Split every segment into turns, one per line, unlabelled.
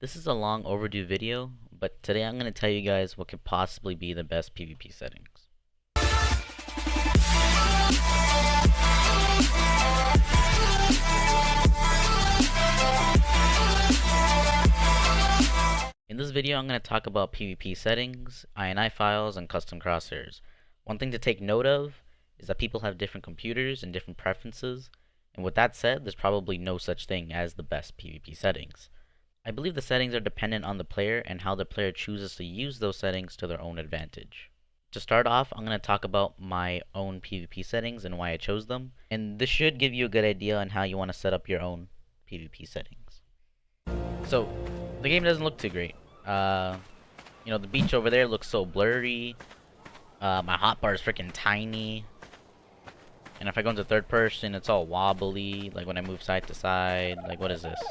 This is a long overdue video, but today I'm going to tell you guys what could possibly be the best PvP settings. In this video I'm going to talk about PvP settings, INI files, and custom crosshairs. One thing to take note of is that people have different computers and different preferences, and with that said, there's probably no such thing as the best PvP settings. I believe the settings are dependent on the player and how the player chooses to use those settings to their own advantage. To start off, I'm going to talk about my own PvP settings and why I chose them, and this should give you a good idea on how you want to set up your own PvP settings. So, the game doesn't look too great. The beach over there looks so blurry. My hotbar is freaking tiny. And if I go into third person, it's all wobbly, like when I move side to side. Like, what is this?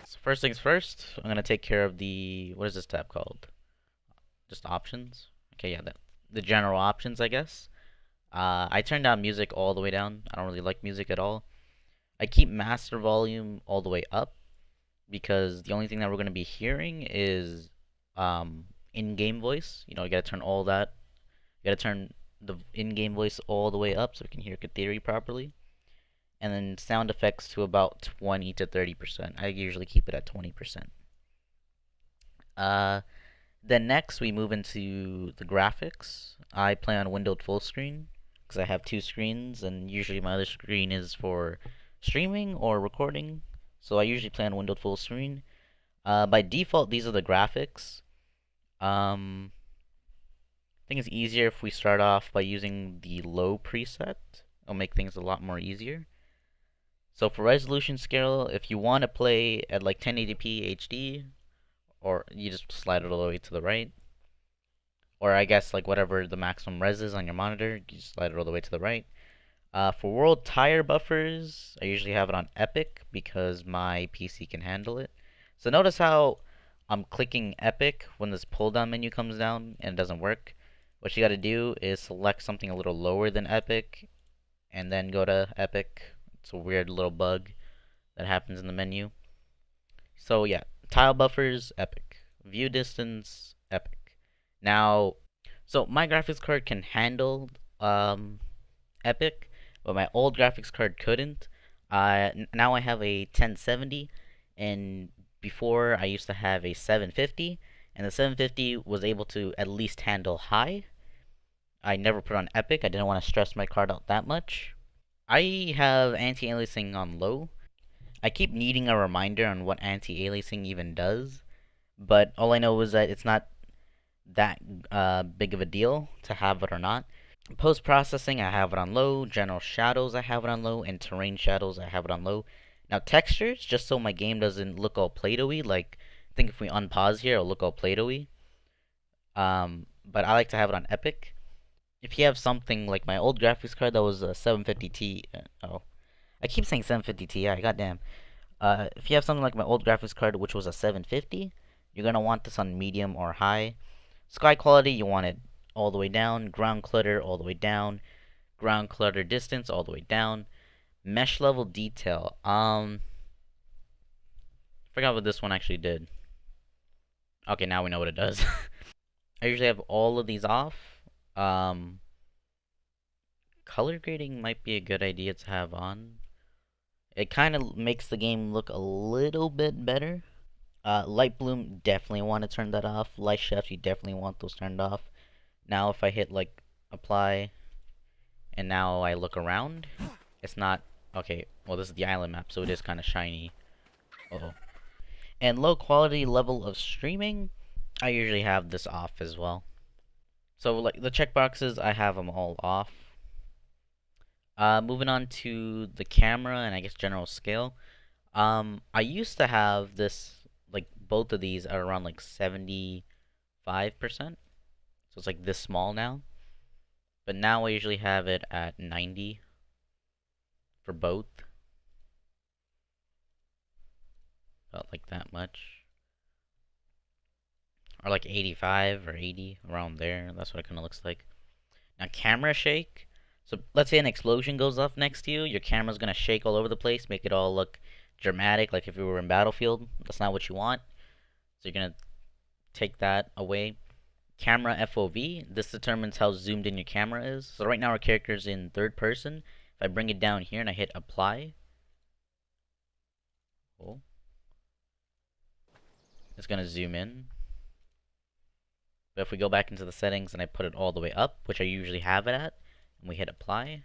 So first things first, I'm gonna take care of the, what is this tab called? Just options? Okay, yeah, the general options, I guess. I turned down music all the way down. I don't really like music at all. I keep master volume all the way up because the only thing that we're gonna be hearing is in-game voice. You gotta turn all that. You gotta turn the in-game voice all the way up so we can hear Katheri properly. And then sound effects to about 20 to 30%. I usually keep it at 20%. Then next we move into the graphics. I play on windowed full screen because I have two screens, and usually my other screen is for streaming or recording. So I usually play on windowed full screen. By default, these are the graphics. I think it's easier if we start off by using the low preset. It'll make things a lot more easier. So for resolution scale, if you want to play at like 1080p HD, or you just slide it all the way to the right, or I guess like whatever the maximum res is on your monitor, you just slide it all the way to the right. For world tire buffers, I usually have it on epic because my PC can handle it. So notice how I'm clicking epic when this pull down menu comes down and it doesn't work. What you gotta do is select something a little lower than epic and then go to epic. It's a weird little bug that happens in the menu. So yeah, tile buffers, epic. View distance, epic. Now, so my graphics card can handle epic, but my old graphics card couldn't. Now I have a 1070, and before I used to have a 750, and the 750 was able to at least handle high. I never put on epic. I didn't want to stress my card out that much. I have anti-aliasing on low. I keep needing a reminder on what anti-aliasing even does, but all I know is that it's not that big of a deal to have it or not. Post-processing, I have it on low. General shadows, I have it on low. And terrain shadows, I have it on low. Now textures, just so my game doesn't look all Play-Doh-y, like, I think if we unpause here, it'll look all Play-Doh-y. But I like to have it on epic. If you have something like my old graphics card that was a 750 Ti, I keep saying 750 Ti, goddamn. If you have something like my old graphics card, which was a 750, you're gonna want this on medium or high. Sky quality, you want it all the way down. Ground clutter, all the way down. Ground clutter distance, all the way down. Mesh level detail, forgot what this one actually did. Okay, now we know what it does. I usually have all of these off. Color grading might be a good idea to have on. It kind of makes the game look a little bit better. Light bloom, definitely want to turn that off. Light shafts, you definitely want those turned off. Now if I hit like apply, and now I look around, it's not, okay, well this is the island map, so it is kind of shiny. Uh-oh. And low quality level of streaming, I usually have this off as well. So like the checkboxes, I have them all off. Moving on to the camera and I guess general scale. I used to have this, like both of these are around like 75%. So it's like this small now. But now I usually have it at 90 for both. About like that much. Or like 85 or 80, around there. That's what it kind of looks like. Now camera shake. So let's say an explosion goes off next to you. Your camera's going to shake all over the place. Make it all look dramatic, like if you were in Battlefield. That's not what you want. So you're gonna take that away. Camera FOV, this determines how zoomed in your camera is. So right now our character is in third person. If I bring it down here and I hit apply, oh, it's gonna zoom in. But if we go back into the settings and I put it all the way up, which I usually have it at, and we hit apply,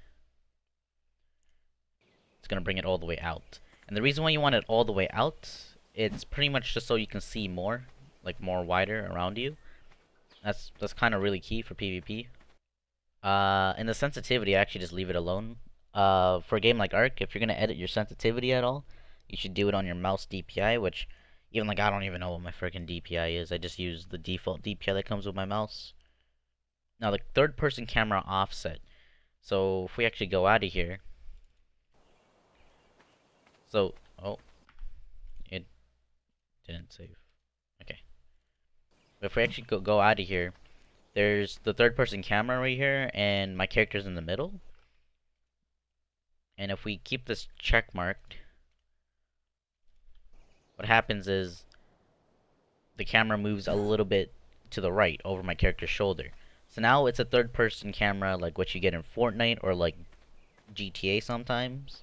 it's gonna bring it all the way out. And the reason why you want it all the way out, it's pretty much just so you can see more, like more wider around you. That's kind of really key for PvP. In the sensitivity, I actually just leave it alone. For a game like Ark, if you're gonna edit your sensitivity at all, you should do it on your mouse DPI, which even like I don't even know what my freaking DPI is. I just use the default DPI that comes with my mouse. Now the third person camera offset. So if we actually go out of here, so oh, it didn't save. Okay. If we actually go out of here, there's the third person camera right here, and my character's in the middle. And if we keep this check marked, what happens is the camera moves a little bit to the right over my character's shoulder. So now it's a third person camera like what you get in Fortnite or like GTA sometimes.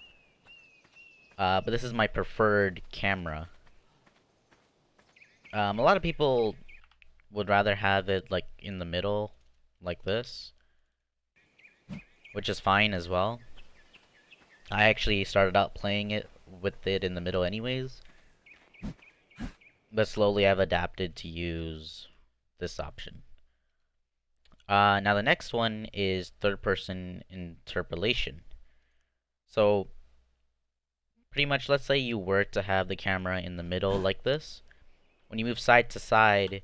But this is my preferred camera. A lot of people would rather have it like in the middle like this, which is fine as well. I actually started out playing it with it in the middle anyways, but slowly I've adapted to use this option. Now the next one is third person interpolation. So pretty much, let's say you were to have the camera in the middle like this. When you move side to side,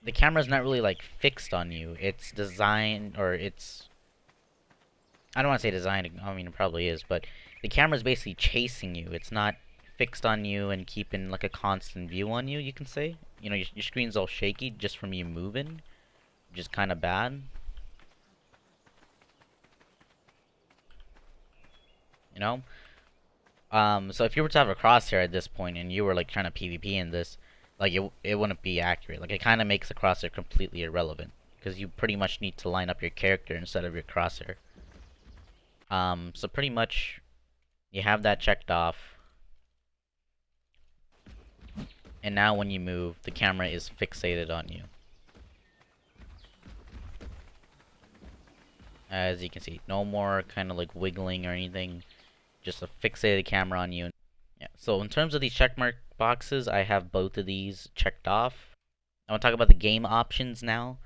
the camera's not really like fixed on you. It's designed, or it's, I don't want to say designed, I mean it probably is, but the camera's basically chasing you. It's not fixed on you and keeping like a constant view on you, you can say. You know, your screen's all shaky just from you moving, which is kind of bad. You know? So if you were to have a crosshair at this point and you were like trying to PvP in this, like it wouldn't be accurate. Like it kind of makes the crosshair completely irrelevant because you pretty much need to line up your character instead of your crosshair. So pretty much you have that checked off, and now when you move, the camera is fixated on you. As you can see, no more kind of like wiggling or anything, just a fixated camera on you. Yeah, so in terms of these checkmark boxes, I have both of these checked off. I want to talk about the game options now.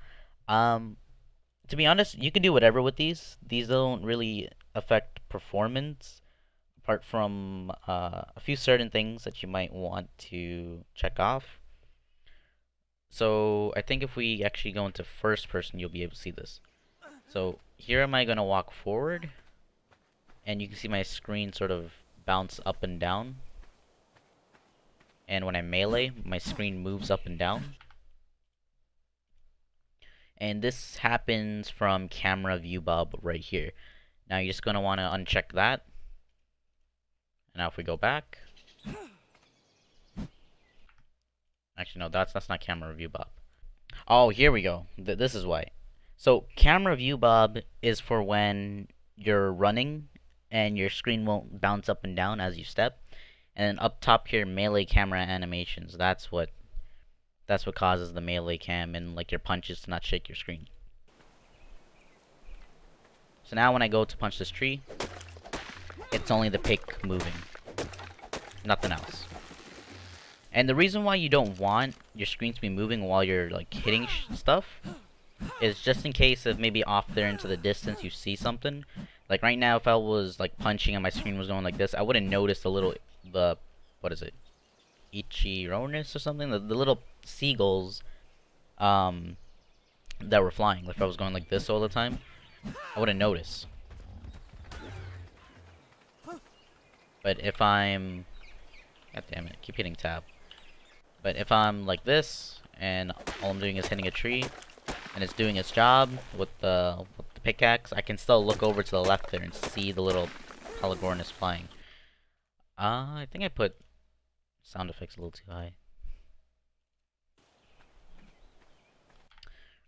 To be honest, you can do whatever with these. These don't really affect performance, apart from a few certain things that you might want to check off. So I think if we actually go into first person, you'll be able to see this. So here am I going to walk forward, and you can see my screen sort of bounce up and down. And when I melee, my screen moves up and down. And this happens from camera view bob right here. Now you're just going to want to uncheck that. And now if we go back. Actually, no, that's not camera view bob. Oh, here we go. This is why. So camera view bob is for when you're running and your screen won't bounce up and down as you step. And then up top here, melee camera animations. That's what causes the melee cam and like your punches to not shake your screen. So now when I go to punch this tree, it's only the pick moving, nothing else. And the reason why you don't want your screen to be moving while you're like hitting stuff is just in case if maybe off there into the distance you see something. Like right now, if I was like punching and my screen was going like this, I wouldn't notice the what is it, Ichironis or something, the little seagulls that were flying. Like if I was going like this all the time, I wouldn't notice. But if I'm, god damn it, I keep hitting tab. But if I'm like this and all I'm doing is hitting a tree and it's doing its job with the pickaxe, I can still look over to the left there and see the little Pelagornis flying. I think I put sound effects a little too high.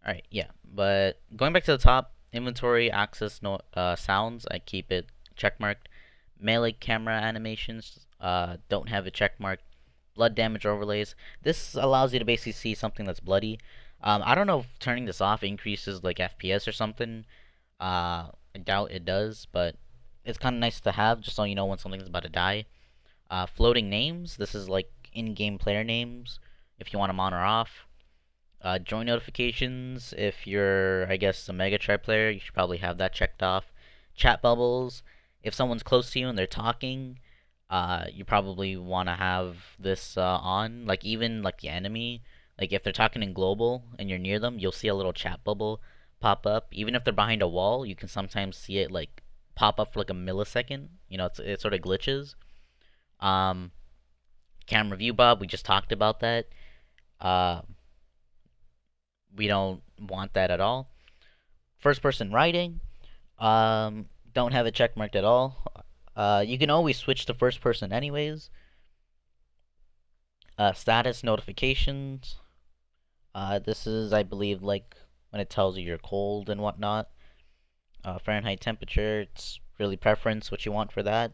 Alright, yeah. But going back to the top, inventory, access, no, sounds, I keep it checkmarked. Melee camera animations, don't have it checkmarked. Blood damage overlays. This allows you to basically see something that's bloody. I don't know if turning this off increases like FPS or something. I doubt it does, but it's kind of nice to have just so you know when something's about to die. Floating names. This is like in-game player names if you want them on or off. Join notifications. If you're, I guess, a Mega Tribe player, you should probably have that checked off. Chat bubbles. If someone's close to you and they're talking, you probably want to have this on. Like even like the enemy, like if they're talking in global and you're near them, you'll see a little chat bubble pop up. Even if they're behind a wall, you can sometimes see it like pop up for like a millisecond. You know, it sort of glitches. Um, Camera view Bob, we just talked about that. Uh, we don't want that at all. First person writing, don't have it checkmarked at all. You can always switch to first person anyways. Status notifications. This is, I believe, like when it tells you you're cold and whatnot. Fahrenheit temperature, it's really preference what you want for that.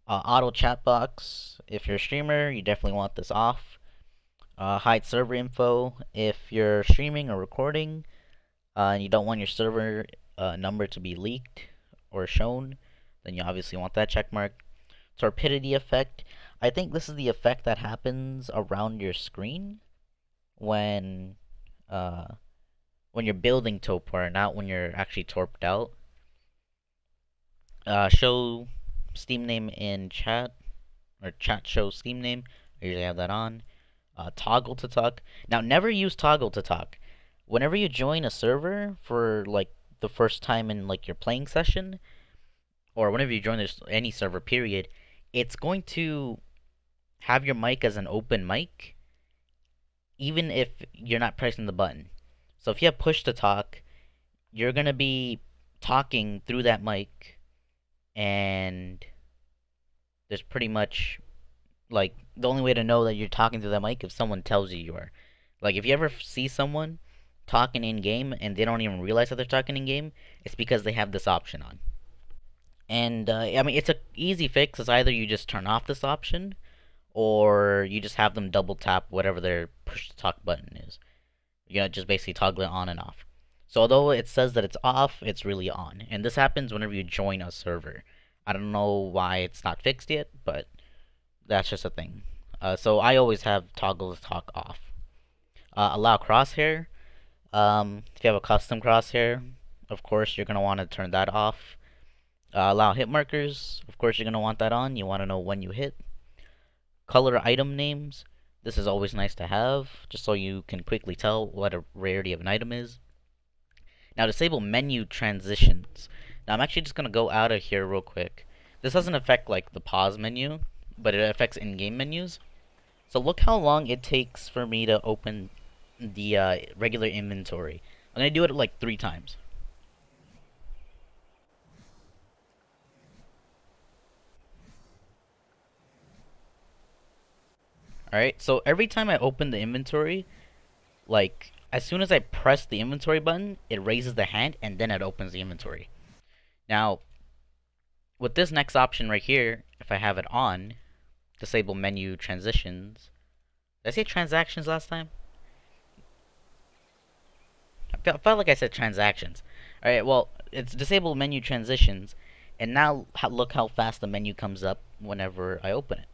Auto chat box, if you're a streamer, you definitely want this off. Hide server info, if you're streaming or recording, and you don't want your server number to be leaked or shown, then you obviously want that checkmark. Torpidity effect, I think this is the effect that happens around your screen when uh, when you're building torpor, not when you're actually torped out. Show Steam name in chat, or chat show Steam name. I usually have that on. Toggle to talk. Now, never use toggle to talk. Whenever you join a server for like the first time in like your playing session, or whenever you join this any server period, it's going to have your mic as an open mic, even if you're not pressing the button. So if you have push to talk, you're gonna be talking through that mic, and there's pretty much like the only way to know that you're talking through that mic if someone tells you you are. Like if you ever see someone talking in game and they don't even realize that they're talking in game, it's because they have this option on. And I mean, it's a easy fix. It's either you just turn off this option, or you just have them double tap whatever their push to talk button is. You know, just basically toggle it on and off. So although it says that it's off, it's really on. And this happens whenever you join a server. I don't know why it's not fixed yet, but that's just a thing. So I always have toggle to talk off. Allow crosshair. If you have a custom crosshair, of course you're going to want to turn that off. Allow hit markers. Of course you're going to want that on. You want to know when you hit. Color item names. This is always nice to have, just so you can quickly tell what a rarity of an item is. Now disable menu transitions. Now I'm actually just going to go out of here real quick. This doesn't affect like the pause menu, but it affects in-game menus. So look how long it takes for me to open the regular inventory. I'm going to do it like 3 times. Alright, so every time I open the inventory, like, as soon as I press the inventory button, it raises the hand, and then it opens the inventory. Now, with this next option right here, if I have it on, disable menu transitions. Did I say transactions last time? I felt like I said transactions. Alright, well, it's disable menu transitions, and now look how fast the menu comes up whenever I open it.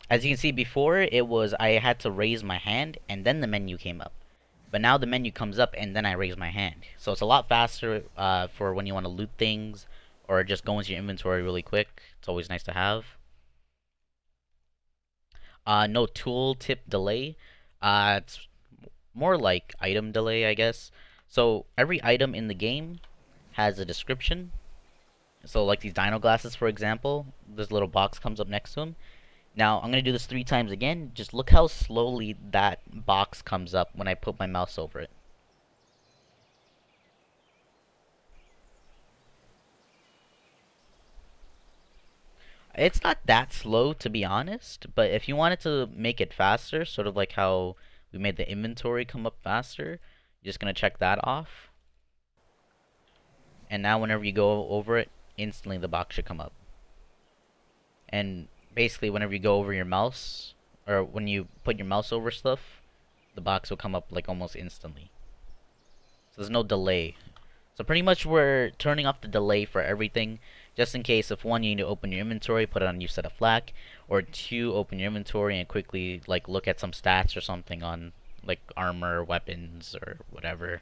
As you can see before, it was I had to raise my hand and then the menu came up. But now the menu comes up and then I raise my hand. So it's a lot faster for when you want to loot things or just go into your inventory really quick. It's always nice to have. No tooltip delay. It's more like item delay, I guess. So every item in the game has a description. So like these dino glasses, for example, this little box comes up next to them. Now, I'm going to do this 3 times again. Just look how slowly that box comes up when I put my mouse over it. It's not that slow, to be honest, but if you wanted to make it faster, sort of like how we made the inventory come up faster, you're just gonna check that off. And now whenever you go over it, instantly the box should come up. And basically whenever you go over your mouse, or when you put your mouse over stuff, the box will come up like almost instantly. So there's no delay. So pretty much we're turning off the delay for everything, just in case if one, you need to open your inventory, put it on new set of flak, or two, open your inventory and quickly like look at some stats or something on like armor, weapons, or whatever.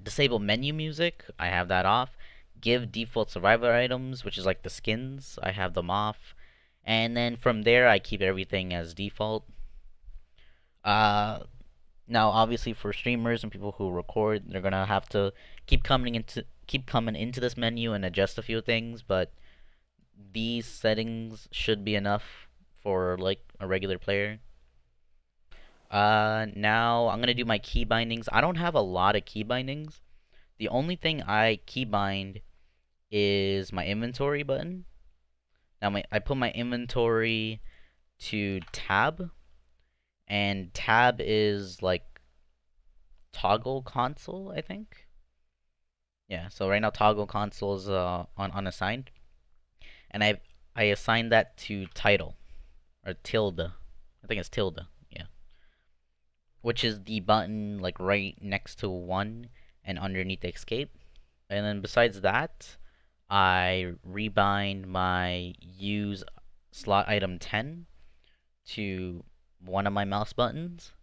Disable menu music, I have that off. Give default survivor items, which is like the skins, I have them off. And then from there, I keep everything as default. Now obviously for streamers and people who record, they're gonna have to keep coming into this menu and adjust a few things, but these settings should be enough for like a regular player. Now I'm gonna do my key bindings. I don't have a lot of key bindings. The only thing I keybind is my inventory button. Now I put my inventory to tab, and tab is like toggle console, I think. Yeah, so right now toggle console is on unassigned, and I assigned that to title or tilde. I think it's tilde. Yeah, which is the button like right next to one and underneath the escape. And then besides that, I rebind my use slot item 10 to one of my mouse buttons.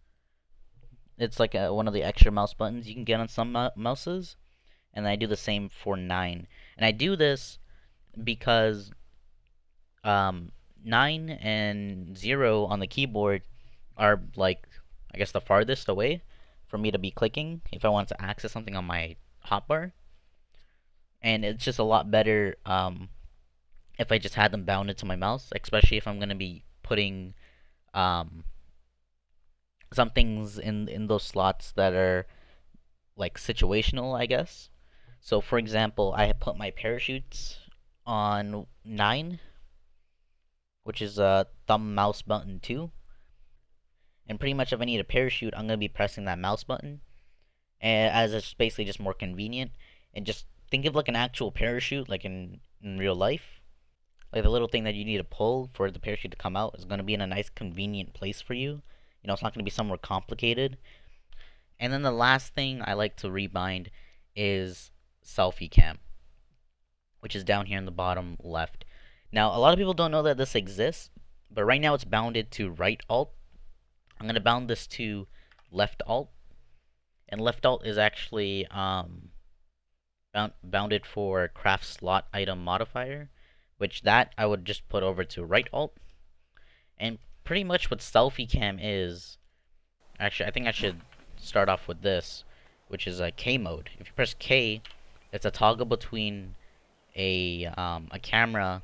It's like one of the extra mouse buttons you can get on some mouses. And I do the same for 9. And I do this because 9 and 0 on the keyboard are like, I guess, the farthest away for me to be clicking if I want to access something on my hotbar. And it's just a lot better if I just had them bounded to my mouse, especially if I'm going to be putting some things in those slots that are like situational, I guess. So for example, I have put my parachutes on 9, which is thumb mouse button 2. And pretty much if I need a parachute, I'm going to be pressing that mouse button, as it's basically just more convenient. And just think of like an actual parachute, like in real life. Like the little thing that you need to pull for the parachute to come out is going to be in a nice convenient place for you. You know, it's not going to be somewhere complicated. And then the last thing I like to rebind is Selfie Cam, which is down here in the bottom left. Now, a lot of people don't know that this exists, but right now it's bounded to right alt. I'm going to bound this to left alt. And left alt is actually bounded for craft slot item modifier, which that I would just put over to right alt. And pretty much what Selfie Cam is, actually I think I should start off with this, which is a K mode. If you press K, it's a toggle between a camera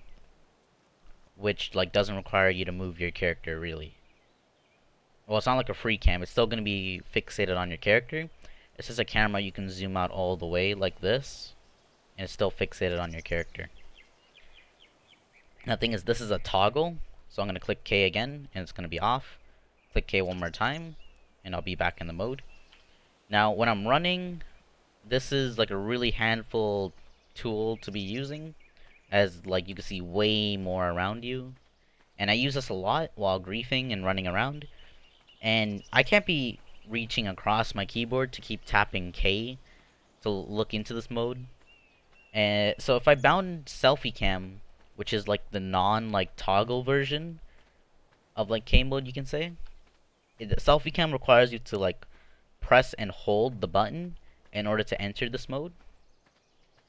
which like doesn't require you to move your character really. Well, it's not like a free cam. It's still going to be fixated on your character. It's just a camera you can zoom out all the way like this, and it's still fixated on your character. Now the thing is, this is a toggle, so I'm going to click K again, and it's going to be off. Click K one more time, and I'll be back in the mode. Now, when I'm running, this is like a really handful tool to be using, as like you can see way more around you. And I use this a lot while griefing and running around. And I can't be reaching across my keyboard to keep tapping K to look into this mode. And so if I bound Selfie Cam, which is like the non toggle version of like K mode, you can say, Selfie Cam requires you to like press and hold the button in order to enter this mode.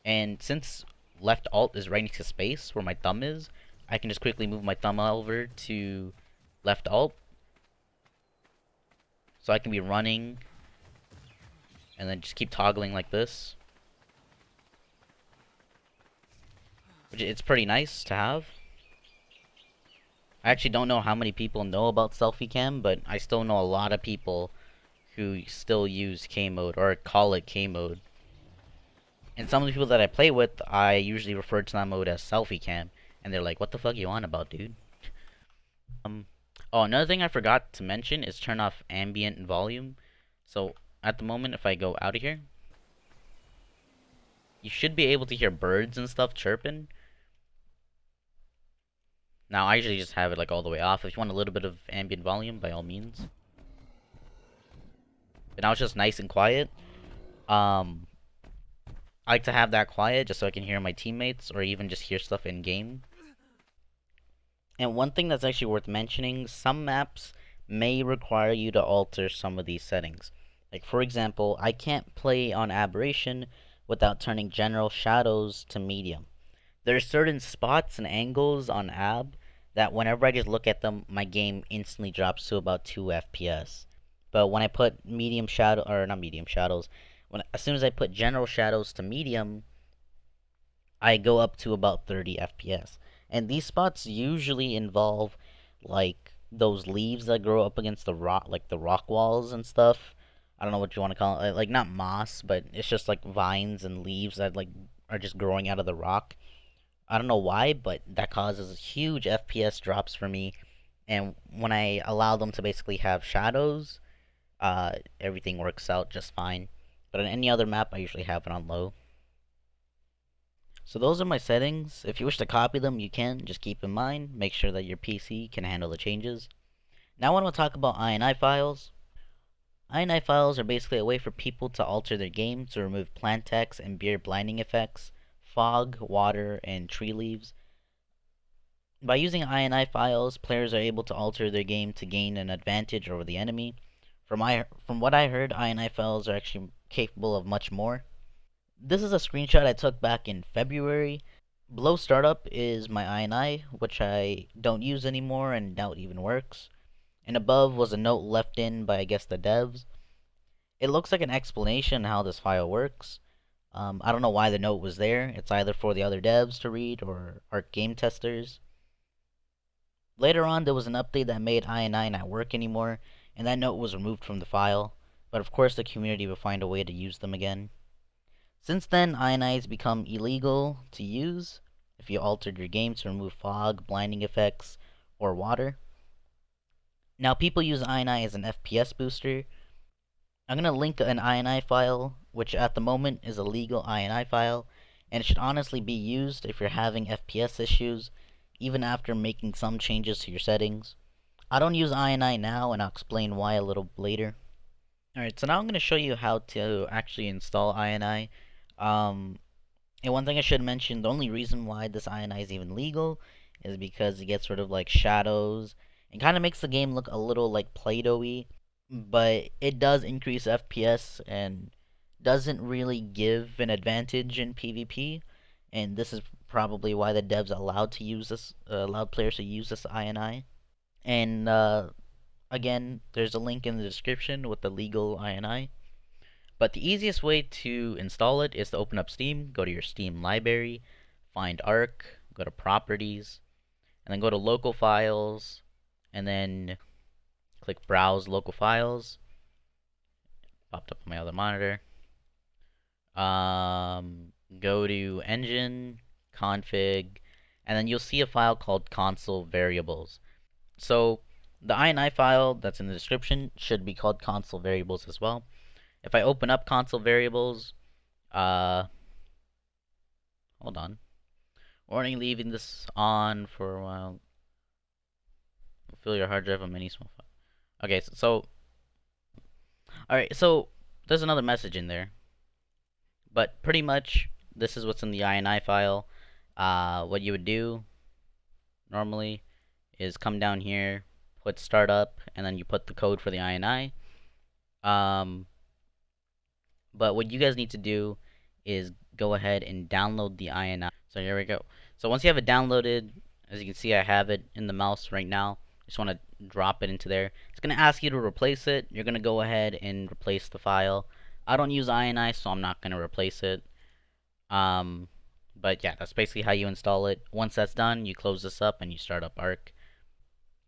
And since left alt is right next to space where my thumb is, I can just quickly move my thumb over to left alt. So I can be running and then just keep toggling like this. Which it's pretty nice to have. I actually don't know how many people know about Selfie Cam, but I still know a lot of people who still use K mode or call it K mode. And some of the people that I play with, I usually refer to that mode as Selfie Cam, and they're like, "What the fuck you on about, dude?" Um, oh, another thing I forgot to mention is turn off ambient volume. So at the moment, if I go out of here, you should be able to hear birds and stuff chirping. Now, I usually just have it like all the way off. If you want a little bit of ambient volume, by all means. But now it's just nice and quiet. Um, I like to have that quiet just so I can hear my teammates or even just hear stuff in game. And one thing that's actually worth mentioning, some maps may require you to alter some of these settings. Like for example, I can't play on Aberration without turning general shadows to medium. There are certain spots and angles on Ab that whenever I just look at them, my game instantly drops to about 2 FPS. But when I put medium shadow, or not medium shadows, as soon as I put general shadows to medium, I go up to about 30 FPS. And these spots usually involve like those leaves that grow up against the rock, like the rock walls and stuff. I don't know what you want to call it, like not moss, but it's just like vines and leaves that like are just growing out of the rock. I don't know why, but that causes huge FPS drops for me. And when I allow them to basically have shadows, everything works out just fine. But on any other map, I usually have it on low. So those are my settings. If you wish to copy them, you can. Just keep in mind, make sure that your PC can handle the changes. Now I want to talk about INI files. INI files are basically a way for people to alter their game to remove plant text and beer blinding effects, fog, water, and tree leaves. By using INI files, players are able to alter their game to gain an advantage over the enemy. From what I heard, INI files are actually capable of much more. This is a screenshot I took back in February. Below startup is my INI, which I don't use anymore and now it even works. And above was a note left in by, I guess, the devs. It looks like an explanation how this file works. I don't know why the note was there. It's either for the other devs to read or our game testers. Later on, there was an update that made INI not work anymore, and that note was removed from the file. But of course, the community will find a way to use them again. Since then, INIs become illegal to use if you altered your game to remove fog, blinding effects, or water. Now, people use INI as an FPS booster. I'm going to link an INI file, which at the moment is a legal INI file, and it should honestly be used if you're having FPS issues, even after making some changes to your settings. I don't use INI now, and I'll explain why a little later. Alright, so now I'm going to show you how to actually install INI. And one thing I should mention, the only reason why this INI is even legal is because it gets rid of like shadows and kind of makes the game look a little like Play-Doh-y, but it does increase FPS and doesn't really give an advantage in PvP, and this is probably why the devs allowed players to use this INI. And again, there's a link in the description with the legal INI. But the easiest way to install it is to open up Steam, go to your Steam library, find Arc, go to Properties, and then go to Local Files, and then click Browse Local Files. Popped up on my other monitor. Go to Engine, Config, and then you'll see a file called Console Variables. So the INI file that's in the description should be called Console Variables as well. If I open up console variables, hold on. Warning, leaving this on for a while. Fill your hard drive with many small files. Okay, alright, so there's another message in there. But pretty much, this is what's in the INI file. What you would do, normally, is come down here, put startup, and then you put the code for the INI. But what you guys need to do is go ahead and download the INI. So here we go. So once you have it downloaded, as you can see, I have it in the mouse right now. Just want to drop it into there. It's going to ask you to replace it. You're going to go ahead and replace the file. I don't use INI, so I'm not going to replace it. But yeah, that's basically how you install it. Once that's done, you close this up and you start up Arc.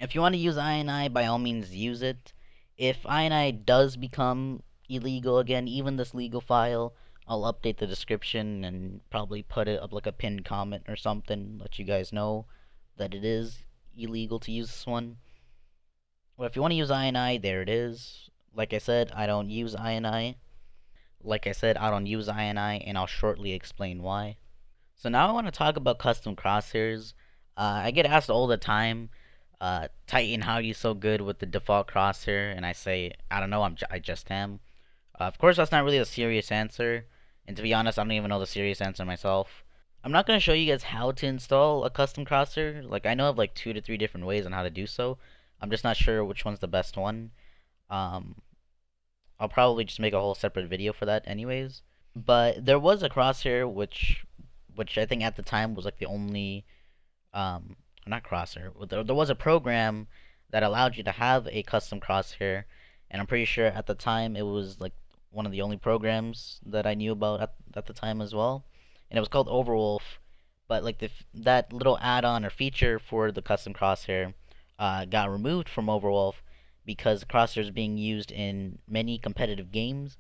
If you want to use INI, by all means use it. If INI does become illegal again, even this legal file I'll update the description and probably put it up like a pinned comment or something, let you guys know that it is illegal to use this one. Well, if you want to use INI, there it is. Like I said, I don't use INI. And I'll shortly explain why. So now I want to talk about custom crosshairs. I get asked all the time, Titan, how are you so good with the default crosshair? And I say, I don't know, I just am. Of course, that's not really a serious answer. And to be honest, I don't even know the serious answer myself. I'm not going to show you guys how to install a custom crosshair. Like, I know of like 2 to 3 different ways on how to do so. I'm just not sure which one's the best one. Um, I'll probably just make a whole separate video for that anyways. But there was a crosshair which I think at the time was like the only not crosshair. There was a program that allowed you to have a custom crosshair, and I'm pretty sure at the time it was like one of the only programs that I knew about at the time as well, and it was called Overwolf. But like that little add-on or feature for the custom crosshair got removed from Overwolf because crosshair is being used in many competitive games,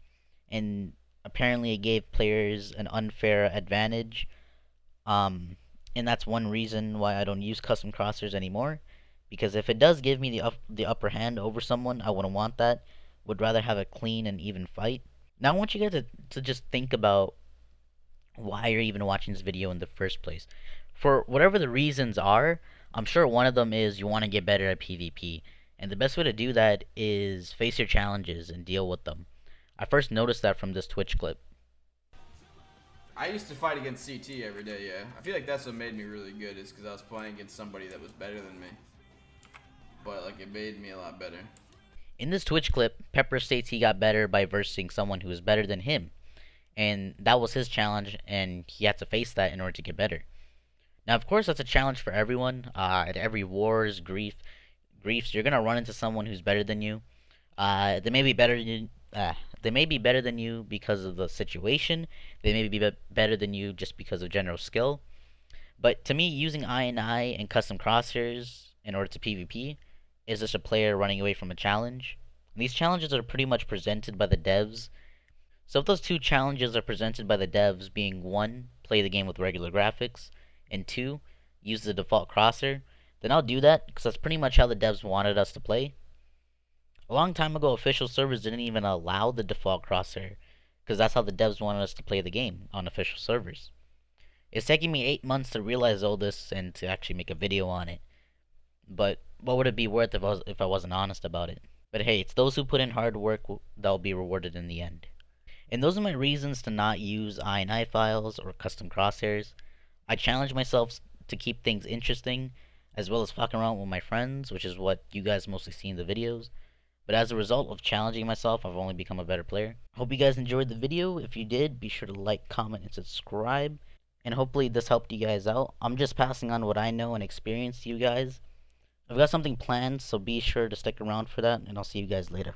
and apparently it gave players an unfair advantage. Um, and that's one reason why I don't use custom crosshairs anymore. Because if it does give me the upper hand over someone, I wouldn't want that. Would rather have a clean and even fight. Now I want you guys to just think about why you're even watching this video in the first place. For whatever the reasons are, I'm sure one of them is you want to get better at PvP. And the best way to do that is face your challenges and deal with them. I first noticed that from this Twitch clip.
I used to fight against CT every day, yeah. I feel like that's what made me really good, is because I was playing against somebody that was better than me. But, like, it made me a lot better.
In this Twitch clip, Pepper states he got better by versing someone who was better than him. And that was his challenge, and he had to face that in order to get better. Now, of course, that's a challenge for everyone. At every wars, griefs, you're gonna run into someone who's better than you. They may be better than you because of the situation. They may be better than you just because of general skill. But to me, using I and custom crosshairs in order to PvP is just a player running away from a challenge. And these challenges are pretty much presented by the devs. So if those two challenges are presented by the devs, being 1, play the game with regular graphics, and 2, use the default crosshair, then I'll do that, because that's pretty much how the devs wanted us to play. A long time ago, official servers didn't even allow the default crosshair, because that's how the devs wanted us to play the game on official servers. It's taking me 8 months to realize all this and to actually make a video on it. But what would it be worth if I wasn't honest about it? But hey, it's those who put in hard work that will be rewarded in the end. And those are my reasons to not use INI files or custom crosshairs. I challenge myself to keep things interesting, as well as fucking around with my friends, which is what you guys mostly see in the videos. But as a result of challenging myself, I've only become a better player. Hope you guys enjoyed the video. If you did, be sure to like, comment, and subscribe. And hopefully this helped you guys out. I'm just passing on what I know and experience to you guys. I've got something planned, so be sure to stick around for that, and I'll see you guys later.